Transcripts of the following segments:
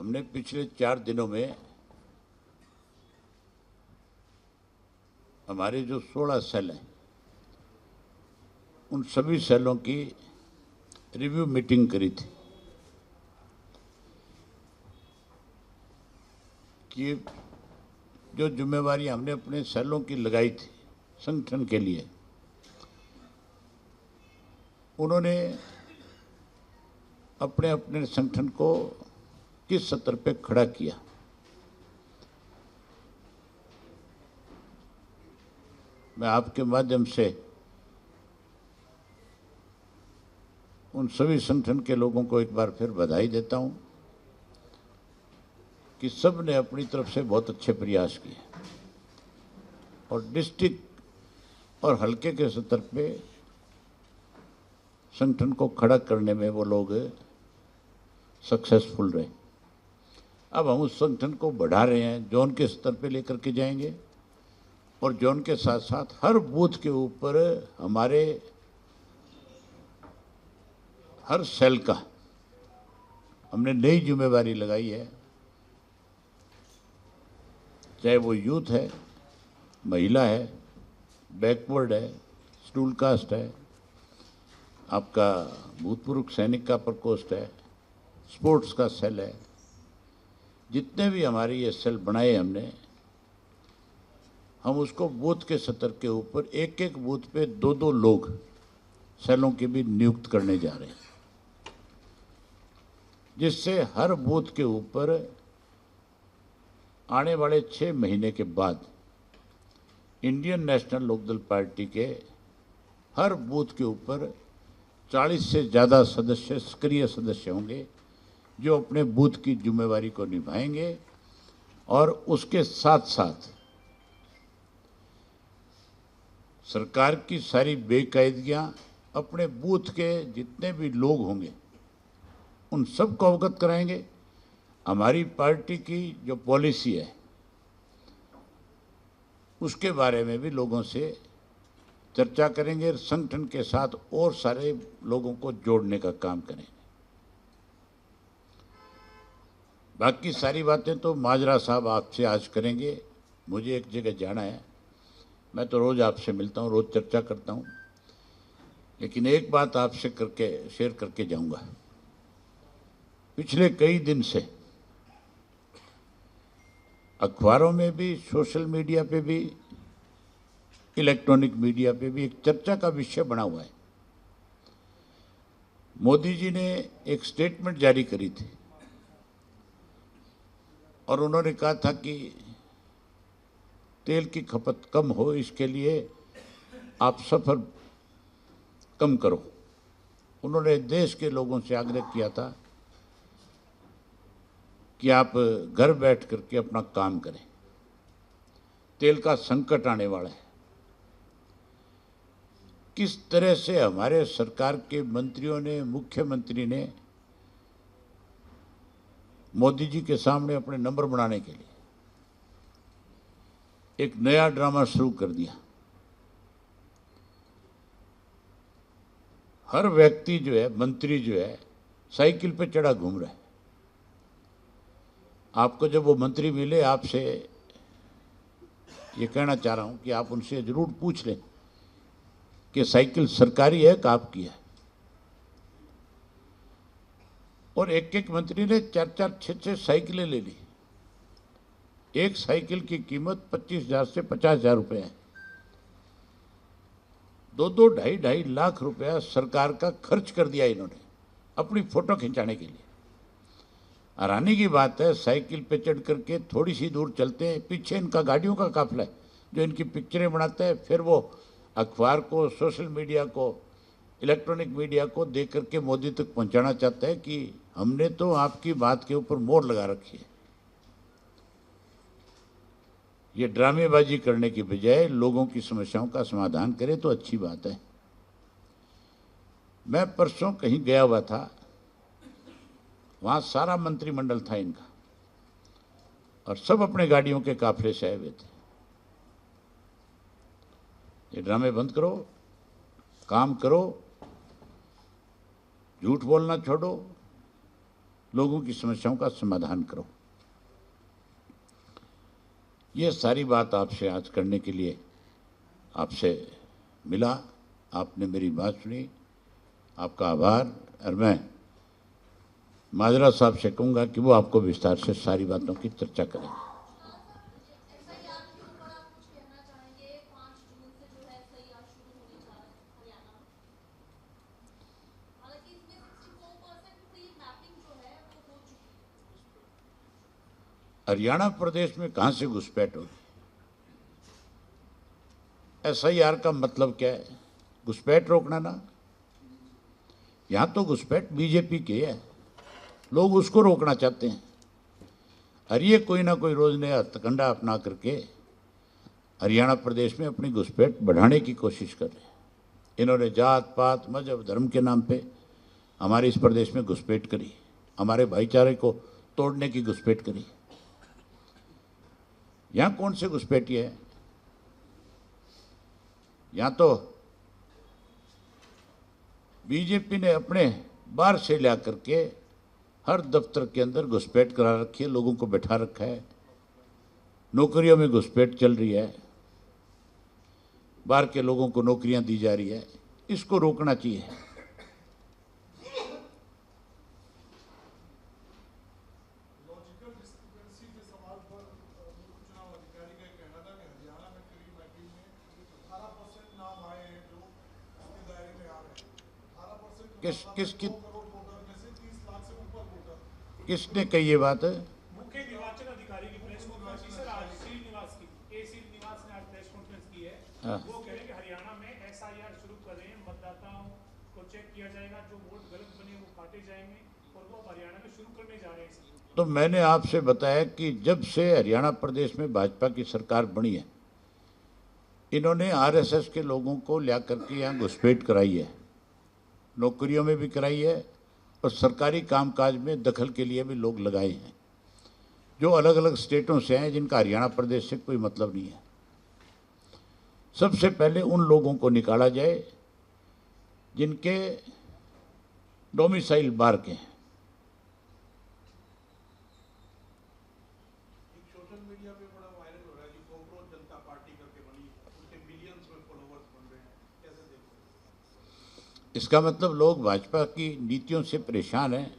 हमने पिछले 4 दिनों में हमारे जो 16 सेल हैं उन सभी सेलों की रिव्यू मीटिंग करी थी कि जो जिम्मेवारी हमने अपने सेलों की लगाई थी संगठन के लिए, उन्होंने अपने अपने संगठन को किस स्तर पे खड़ा किया। मैं आपके माध्यम से उन सभी संगठन के लोगों को एक बार फिर बधाई देता हूं कि सब ने अपनी तरफ से बहुत अच्छे प्रयास किए और डिस्ट्रिक्ट और हल्के के स्तर पे संगठन को खड़ा करने में वो लोग सक्सेसफुल रहे। अब हम उस संगठन को बढ़ा रहे हैं, जोन के स्तर पे लेकर के जाएंगे और जोन के साथ साथ हर बूथ के ऊपर हमारे हर सेल का हमने नई जिम्मेवारी लगाई है, चाहे वो यूथ है, महिला है, बैकवर्ड है, शेड्यूल कास्ट है, आपका भूतपूर्व सैनिक का प्रकोष्ठ है, स्पोर्ट्स का सेल है। जितने भी हमारे ये सेल बनाए हमने, हम उसको बूथ के स्तर के ऊपर एक एक बूथ पे 2-2 लोग सेलों के भी नियुक्त करने जा रहे हैं, जिससे हर बूथ के ऊपर आने वाले 6 महीने के बाद इंडियन नेशनल लोकदल पार्टी के हर बूथ के ऊपर 40 से ज़्यादा सदस्य, सक्रिय सदस्य होंगे जो अपने बूथ की जिम्मेवारी को निभाएंगे और उसके साथ साथ सरकार की सारी बेकायदगियां अपने बूथ के जितने भी लोग होंगे उन सबको अवगत कराएंगे। हमारी पार्टी की जो पॉलिसी है उसके बारे में भी लोगों से चर्चा करेंगे, संगठन के साथ और सारे लोगों को जोड़ने का काम करेंगे। बाकी सारी बातें तो माजरा साहब आपसे आज करेंगे। मुझे एक जगह जाना है, मैं तो रोज़ आपसे मिलता हूँ, रोज़ चर्चा करता हूँ, लेकिन एक बात आपसे शेयर करके जाऊँगा। पिछले कई दिन से अखबारों में भी, सोशल मीडिया पे भी, इलेक्ट्रॉनिक मीडिया पे भी एक चर्चा का विषय बना हुआ है। मोदी जी ने एक स्टेटमेंट जारी करी थी और उन्होंने कहा था कि तेल की खपत कम हो, इसके लिए आप सफ़र कम करो। उन्होंने देश के लोगों से आग्रह किया था कि आप घर बैठ करके अपना काम करें, तेल का संकट आने वाला है। किस तरह से हमारे सरकार के मंत्रियों ने, मुख्यमंत्री ने मोदी जी के सामने अपने नंबर बनाने के लिए एक नया ड्रामा शुरू कर दिया। हर व्यक्ति जो है, मंत्री जो है, साइकिल पे चढ़ा घूम रहा है। आपको जब वो मंत्री मिले, आपसे ये कहना चाह रहा हूं कि आप उनसे जरूर पूछ लें कि साइकिल सरकारी है कि आपकी है। और एक एक मंत्री ने 4-4, 6-6 साइकिलें ले ली। एक साइकिल की कीमत 25,000 से 50,000 रुपये है। 2-2, 2.5 लाख रुपया सरकार का खर्च कर दिया इन्होंने अपनी फोटो खिंचाने के लिए। हैरानी की बात है, साइकिल पे चढ़ करके थोड़ी सी दूर चलते हैं, पीछे इनका गाड़ियों का काफिला है जो इनकी पिक्चरें बनाते हैं, फिर वो अखबार को, सोशल मीडिया को, इलेक्ट्रॉनिक मीडिया को दे करके मोदी तक पहुंचाना चाहता है कि हमने तो आपकी बात के ऊपर मोहर लगा रखी है। ये ड्रामेबाजी करने की बजाय लोगों की समस्याओं का समाधान करे तो अच्छी बात है। मैं परसों कहीं गया हुआ था, वहाँ सारा मंत्रिमंडल था इनका और सब अपने गाड़ियों के काफिले से आए हुए थे। ये ड्रामे बंद करो, काम करो, झूठ बोलना छोड़ो, लोगों की समस्याओं का समाधान करो। ये सारी बात आपसे आज करने के लिए आपसे मिला, आपने मेरी बात सुनी, आपका आभार। और मैं माजरा साहब से कहूँगा कि वो आपको विस्तार से सारी बातों की चर्चा करें। हरियाणा प्रदेश में कहाँ से घुसपैठ होगी? एसआईआर का मतलब क्या है? घुसपैठ रोकना ना। यहाँ तो घुसपैठ बीजेपी की है, लोग उसको रोकना चाहते हैं। और ये कोई ना कोई रोज नया हथकंडा अपना करके हरियाणा प्रदेश में अपनी घुसपैठ बढ़ाने की कोशिश कर रहे हैं। इन्होंने जात पात मजहब धर्म के नाम पे हमारे इस प्रदेश में घुसपैठ करी, हमारे भाईचारे को तोड़ने की घुसपैठ करी। यहाँ कौन से घुसपैठी है? यहाँ तो बीजेपी ने अपने बाहर से ला करके हर दफ्तर के अंदर घुसपैठ करा रखी है, लोगों को बैठा रखा है, नौकरियों में घुसपैठ चल रही है, बाहर के लोगों को नौकरियां दी जा रही है। इसको रोकना चाहिए। किसने कही ये बात? मुख्य निर्वाचन अधिकारी की प्रेस कॉन्फ्रेंस सर आज श्रीनिवास की श्रीनिवास ने आज प्रेस कॉन्फ्रेंस की है। वो कह रहे हैं कि हरियाणा में एसआईआर शुरू कर रहे हैं, मतदाताओं को चेक किया जाएगा, जो वोट गलत बने वो काटे जाएंगे, और वो हरियाणा में शुरू करने जा रहे हैं। तो मैंने आपसे बताया कि जब से हरियाणा प्रदेश में भाजपा की सरकार बनी है, इन्होंने आरएसएस के लोगों को ला करके यहाँ घुसपैठ कराई है, नौकरियों में भी कराई है और सरकारी कामकाज में दखल के लिए भी लोग लगाए हैं, जो अलग अलग स्टेटों से हैं, जिनका हरियाणा प्रदेश से कोई मतलब नहीं है। सबसे पहले उन लोगों को निकाला जाए जिनके डोमिसाइल बाहर के हैं। सोशल मीडिया पे बड़ा वायरल हो रहा है, कॉकरोच जनता पार्टी करके बनी, उसके मिलियंस में फॉलोवर्स बन रहे हैं, कैसे देखो? इसका मतलब लोग भाजपा की नीतियों से परेशान हैं।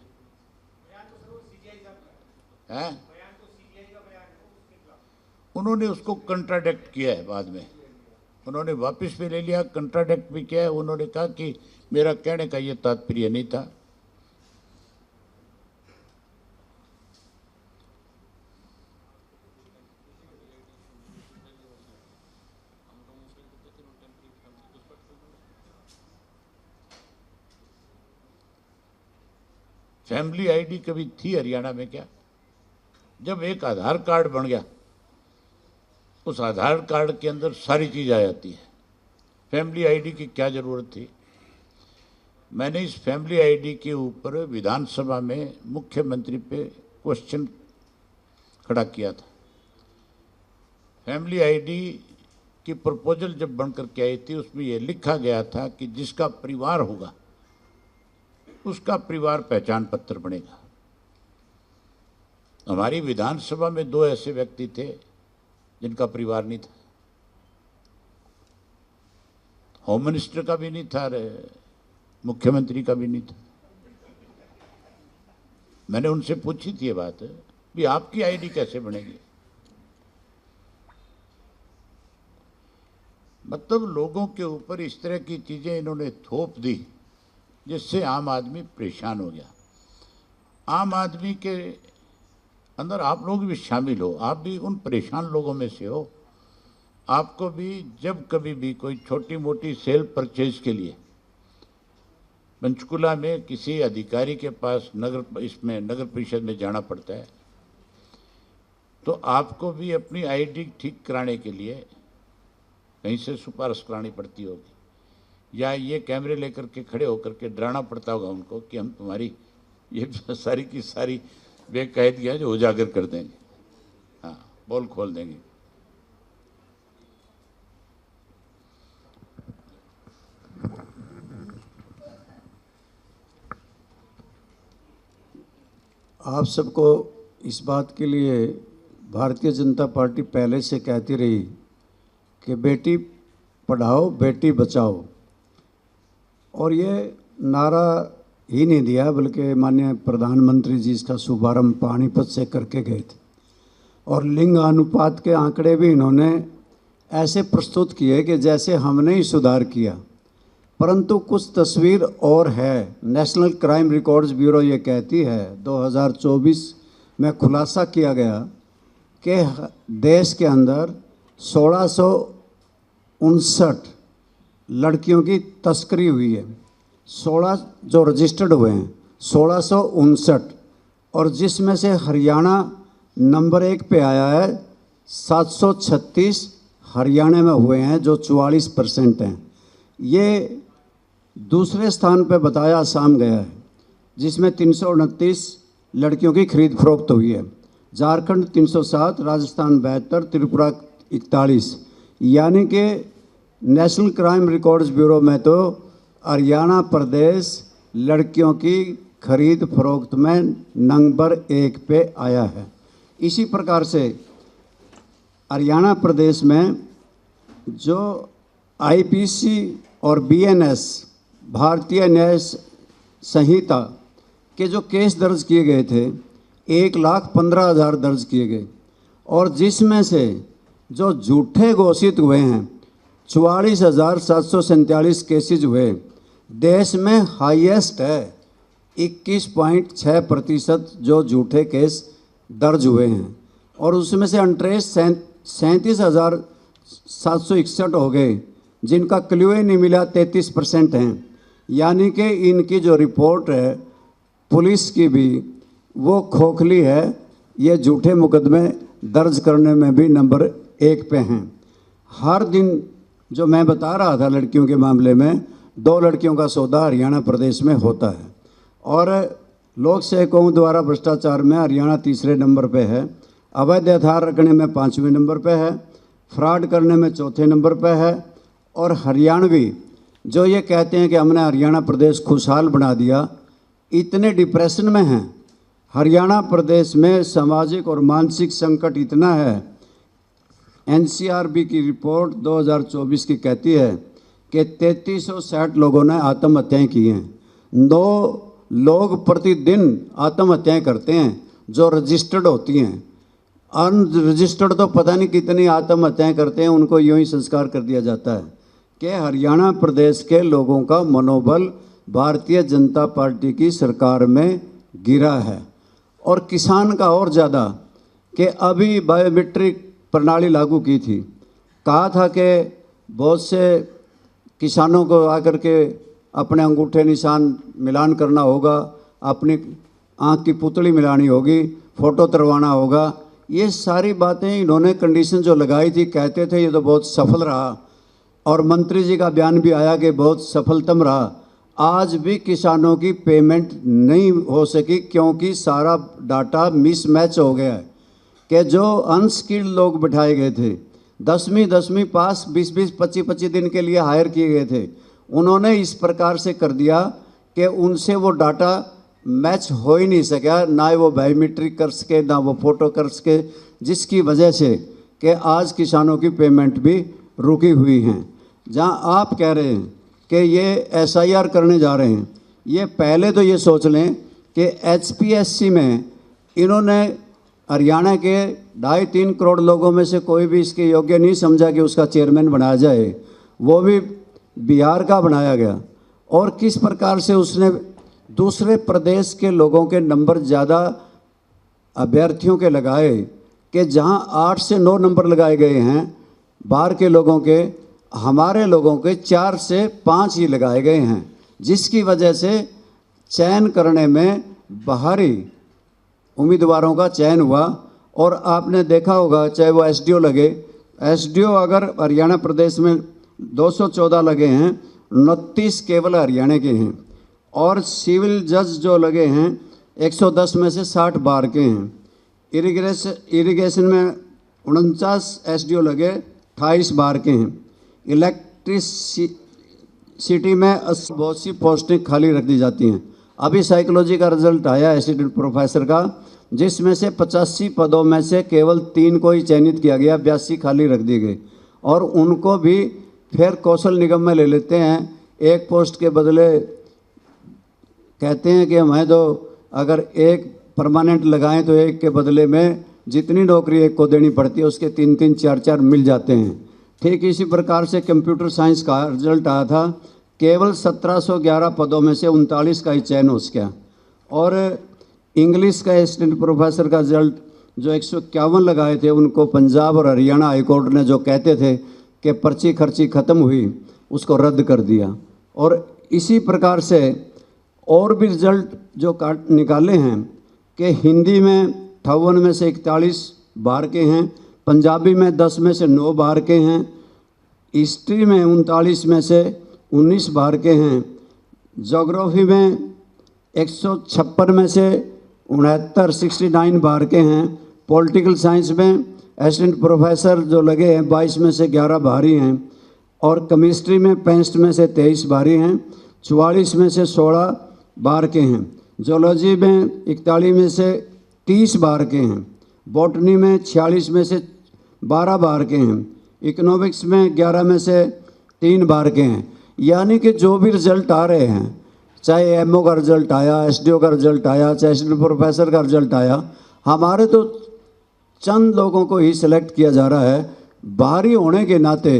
उन्होंने उसको कंट्राडिक्ट किया है, बाद में उन्होंने वापस भी ले लिया, कंट्राडिक्ट भी किया है। उन्होंने कहा कि मेरा कहने का ये तात्पर्य नहीं था। फैमिली आईडी कभी थी हरियाणा में क्या? जब एक आधार कार्ड बन गया, उस आधार कार्ड के अंदर सारी चीज आ जाती है। फैमिली आईडी की क्या जरूरत थी? मैंने इस फैमिली आईडी के ऊपर विधानसभा में मुख्यमंत्री पे क्वेश्चन खड़ा किया था। फैमिली आईडी की प्रपोजल जब बनकर के आई थी, उसमें यह लिखा गया था कि जिसका परिवार होगा उसका परिवार पहचान पत्र बनेगा। हमारी विधानसभा में 2 ऐसे व्यक्ति थे जिनका परिवार नहीं था। होम मिनिस्टर का भी नहीं था, मुख्यमंत्री का भी नहीं था। मैंने उनसे पूछी थी ये बात भी, आपकी आईडी कैसे बनेगी? मतलब लोगों के ऊपर इस तरह की चीजें इन्होंने थोप दी जिससे आम आदमी परेशान हो गया। आम आदमी के अंदर आप लोग भी शामिल हो, आप भी उन परेशान लोगों में से हो। आपको भी जब कभी भी कोई छोटी मोटी सेल परचेज के लिए पंचकुला में किसी अधिकारी के पास नगर परिषद में जाना पड़ता है, तो आपको भी अपनी आईडी ठीक कराने के लिए कहीं से सिफारिश करानी पड़ती होगी, या ये कैमरे लेकर के खड़े होकर के डराना पड़ता होगा उनको कि हम तुम्हारी ये सारी की सारी बेकायदगियां जो उजागर कर देंगे, हाँ, पोल खोल देंगे। आप सबको इस बात के लिए भारतीय जनता पार्टी पहले से कहती रही कि बेटी पढ़ाओ बेटी बचाओ, और ये नारा ही नहीं दिया बल्कि माननीय प्रधानमंत्री जी इसका शुभारंभ पानीपत से करके गए थे। और लिंग अनुपात के आंकड़े भी इन्होंने ऐसे प्रस्तुत किए कि जैसे हमने ही सुधार किया, परंतु कुछ तस्वीर और है। नेशनल क्राइम रिकॉर्ड्स ब्यूरो ये कहती है 2024 में खुलासा किया गया कि देश के अंदर 1659 लड़कियों की तस्करी हुई है। 16 जो रजिस्टर्ड हुए हैं 1659, और जिसमें से हरियाणा नंबर 1 पे आया है। 736 हरियाणा में हुए हैं जो 44% हैं। ये दूसरे स्थान पे बताया असम गया है जिसमें 329 लड़कियों की खरीद फरोख्त हुई है। झारखंड 307, राजस्थान 72, त्रिपुरा 41। यानी कि नेशनल क्राइम रिकॉर्ड्स ब्यूरो में तो हरियाणा प्रदेश लड़कियों की खरीद फरोख्त में नंबर 1 पे आया है। इसी प्रकार से हरियाणा प्रदेश में जो आईपीसी और बीएनएस भारतीय न्याय संहिता के जो केस दर्ज किए गए थे 1,15,000 दर्ज किए गए, और जिसमें से जो झूठे घोषित हुए हैं 44,747 केसेज हुए। देश में हाईएस्ट है 21.6% जो झूठे केस दर्ज हुए हैं, और उसमें से अनट्रेस 37,761 हो गए जिनका क्ल्यू ही नहीं मिला, 33% हैं। यानी कि इनकी जो रिपोर्ट है पुलिस की भी वो खोखली है। ये झूठे मुकदमे दर्ज करने में भी नंबर 1 पे हैं। हर दिन जो मैं बता रहा था लड़कियों के मामले में 2 लड़कियों का सौदा हरियाणा प्रदेश में होता है, और लोक सेवकों द्वारा भ्रष्टाचार में हरियाणा तीसरे नंबर पे है। अवैध हथियार रखने में 5वें नंबर पे है। फ्रॉड करने में 4थे नंबर पे है। और हरियाणवी जो ये कहते हैं कि हमने हरियाणा प्रदेश खुशहाल बना दिया, इतने डिप्रेशन में हैं। हरियाणा प्रदेश में सामाजिक और मानसिक संकट इतना है। एनसीआरबी की रिपोर्ट 2024 की कहती है कि 3360 लोगों ने आत्महत्याएं की हैं। 9 लोग प्रतिदिन आत्महत्याएं करते हैं जो रजिस्टर्ड होती हैं। अनरजिस्टर्ड तो पता नहीं कितनी आत्महत्याएं करते हैं, उनको यूं ही संस्कार कर दिया जाता है। कि हरियाणा प्रदेश के लोगों का मनोबल भारतीय जनता पार्टी की सरकार में गिरा है, और किसान का और ज़्यादा। कि अभी बायोमेट्रिक प्रणाली लागू की थी, कहा था कि बहुत से किसानों को आकर के अपने अंगूठे निशान मिलान करना होगा, अपनी आँख की पुतली मिलानी होगी, फ़ोटो तरवाना होगा। ये सारी बातें इन्होंने कंडीशन जो लगाई थी, कहते थे ये तो बहुत सफल रहा, और मंत्री जी का बयान भी आया कि बहुत सफलतम रहा। आज भी किसानों की पेमेंट नहीं हो सकी क्योंकि सारा डाटा मिसमैच हो गया है। कि जो अनस्किल्ड लोग बिठाए गए थे, 10वीं पास 20 25 दिन के लिए हायर किए गए थे, उन्होंने इस प्रकार से कर दिया कि उनसे वो डाटा मैच हो ही नहीं सका, ना वो बायोमेट्रिक कर सके ना वो फ़ोटो कर सके, जिसकी वजह से कि आज किसानों की पेमेंट भी रुकी हुई हैं। जहां आप कह रहे हैं कि ये एसआईआर करने जा रहे हैं, ये पहले तो ये सोच लें कि एचपीएससी में इन्होंने हरियाणा के 2.5-3 करोड़ लोगों में से कोई भी इसके योग्य नहीं समझा कि उसका चेयरमैन बनाया जाए, वो भी बिहार का बनाया गया। और किस प्रकार से उसने दूसरे प्रदेश के लोगों के नंबर ज़्यादा अभ्यर्थियों के लगाए कि जहां 8 से 9 नंबर लगाए गए हैं बाहर के लोगों के, हमारे लोगों के 4 से 5 ही लगाए गए हैं, जिसकी वजह से चयन करने में बाहरी उम्मीदवारों का चयन हुआ। और आपने देखा होगा चाहे वो एसडीओ लगे, एसडीओ अगर हरियाणा प्रदेश में 214 लगे हैं, 29 केवल हरियाणा के हैं, और सिविल जज जो लगे हैं 110 में से 60 बाहर के हैं। इरिगेशन में 49 एसडीओ लगे, 28 बाहर के हैं। इलेक्ट्रिसिटी में 80 बहुत सी पोस्टें खाली रख दी जाती हैं। अभी साइकोलॉजी का रिजल्ट आया असिस्टेंट प्रोफेसर का, जिसमें से 85 पदों में से केवल 3 को ही चयनित किया गया, 82 खाली रख दी गई। और उनको भी फिर कौशल निगम में ले लेते हैं। एक पोस्ट के बदले कहते हैं कि हमें तो अगर एक परमानेंट लगाएं तो एक के बदले में जितनी नौकरी एक को देनी पड़ती है उसके 3-3, 4-4 मिल जाते हैं। ठीक इसी प्रकार से कंप्यूटर साइंस का रिजल्ट आया था, केवल 1711 पदों में से 39 का ही चयन हो सका। और इंग्लिश का असिस्टेंट प्रोफेसर का रिजल्ट जो 151 लगाए थे, उनको पंजाब और हरियाणा हाईकोर्ट ने जो कहते थे कि पर्ची खर्ची ख़त्म हुई, उसको रद्द कर दिया। और इसी प्रकार से और भी रिजल्ट जो निकाले हैं कि हिंदी में 58 में से 41 बार के हैं, पंजाबी में 10 में से 9 बार के हैं, हिस्ट्री में 39 में से 19 बार के हैं, जोग्राफी में 156 में से 69 बार के हैं, पॉलिटिकल साइंस में असिस्टेंट प्रोफेसर जो लगे हैं 22 में से 11 बारी हैं, और केमिस्ट्री में 65 में से 23 बारी हैं, 44 में से 16 बार के हैं, जोलॉजी में 41 में से 30 बार के हैं, बॉटनी में 46 में से 12 बार के हैं, इकोनॉमिक्स में 11 में से 3 बार के हैं। यानी कि जो भी रिजल्ट आ रहे हैं, चाहे एमओ का रिजल्ट आया, एसडीओ का रिजल्ट आया, चाहे असिस्टेंट प्रोफेसर का रिजल्ट आया, हमारे तो चंद लोगों को ही सिलेक्ट किया जा रहा है। बाहरी होने के नाते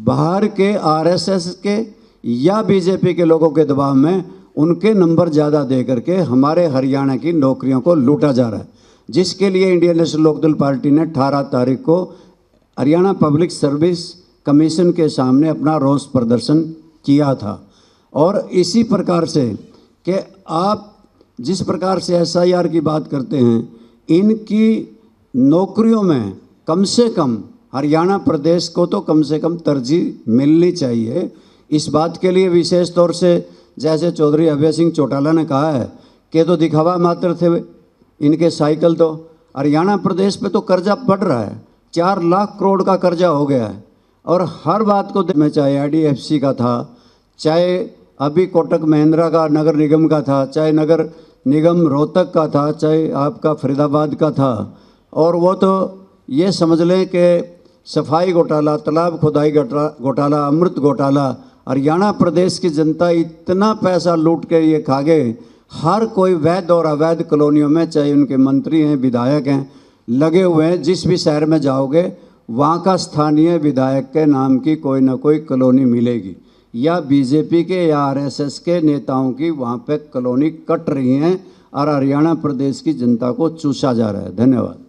बाहर के आरएसएस के या बीजेपी के लोगों के दबाव में उनके नंबर ज़्यादा दे करके हमारे हरियाणा की नौकरियों को लूटा जा रहा है, जिसके लिए इंडियन नेशनल लोकदल पार्टी ने 18 तारीख को हरियाणा पब्लिक सर्विस कमीशन के सामने अपना रोष प्रदर्शन किया था। और इसी प्रकार से कि आप जिस प्रकार से एसआईआर की बात करते हैं, इनकी नौकरियों में कम से कम हरियाणा प्रदेश को तो कम से कम तरजीह मिलनी चाहिए। इस बात के लिए विशेष तौर से जैसे चौधरी अभय सिंह चौटाला ने कहा है कि तो दिखावा मात्र थे इनके साइकिल, तो हरियाणा प्रदेश पे तो कर्जा बढ़ रहा है, 4 लाख करोड़ का कर्जा हो गया है। और हर बात को में चाहे आईडीएफसी का था, चाहे अभी कोटक महिंद्रा का नगर निगम का था, चाहे नगर निगम रोहतक का था, चाहे आपका फरीदाबाद का था, और वो तो ये समझ लें कि सफाई घोटाला, तालाब खुदाई घोटाला, अमृत घोटाला, हरियाणा प्रदेश की जनता इतना पैसा लूट के ये खा गए। हर कोई वैध और अवैध कॉलोनियों में, चाहे उनके मंत्री हैं, विधायक हैं, लगे हुए हैं। जिस भी शहर में जाओगे वहाँ का स्थानीय विधायक के नाम की कोई ना कोई कॉलोनी मिलेगी, या बीजेपी के या आरएसएस के नेताओं की वहाँ पे कॉलोनी कट रही हैं और हरियाणा प्रदेश की जनता को चूसा जा रहा है। धन्यवाद।